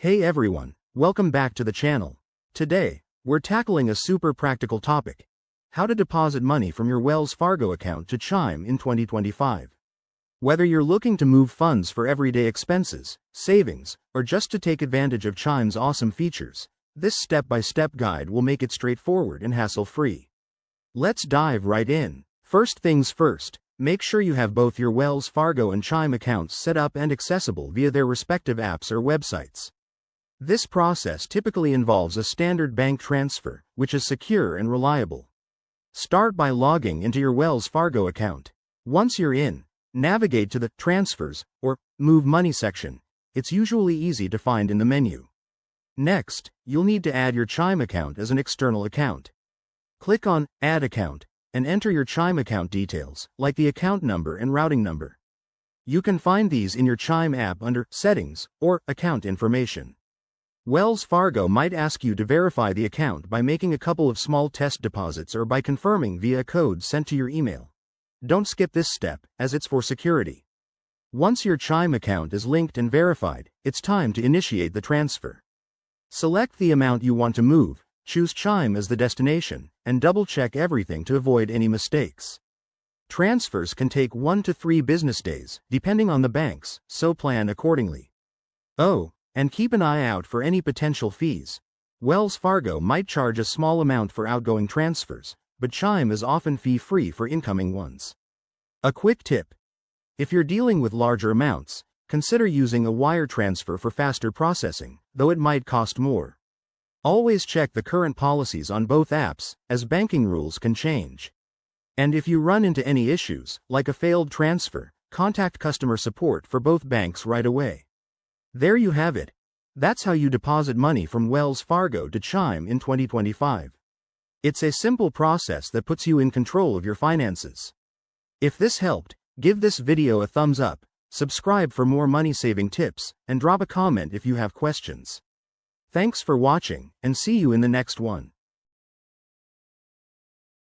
Hey everyone, welcome back to the channel. Today, we're tackling a super practical topic: how to deposit money from your Wells Fargo account to Chime in 2025. Whether you're looking to move funds for everyday expenses, savings, or just to take advantage of Chime's awesome features, this step-by-step guide will make it straightforward and hassle-free. Let's dive right in. First things first, make sure you have both your Wells Fargo and Chime accounts set up and accessible via their respective apps or websites. This process typically involves a standard bank transfer, which is secure and reliable. Start by logging into your Wells Fargo account. Once you're in, navigate to the Transfers or Move Money section. It's usually easy to find in the menu. Next, you'll need to add your Chime account as an external account. Click on Add Account and enter your Chime account details, like the account number and routing number. You can find these in your Chime app under Settings or Account Information. Wells Fargo might ask you to verify the account by making a couple of small test deposits or by confirming via a code sent to your email. Don't skip this step, as it's for security. Once your Chime account is linked and verified, it's time to initiate the transfer. Select the amount you want to move, choose Chime as the destination, and double-check everything to avoid any mistakes. Transfers can take 1 to 3 business days, depending on the banks, so plan accordingly. Oh, and keep an eye out for any potential fees. Wells Fargo might charge a small amount for outgoing transfers, but Chime is often fee-free for incoming ones. A quick tip: if you're dealing with larger amounts, consider using a wire transfer for faster processing, though it might cost more. Always check the current policies on both apps, as banking rules can change. And if you run into any issues, like a failed transfer, contact customer support for both banks right away. There you have it. That's how you deposit money from Wells Fargo to Chime in 2025. It's a simple process that puts you in control of your finances. If this helped, give this video a thumbs up, subscribe for more money-saving tips, and drop a comment if you have questions. Thanks for watching, and see you in the next one.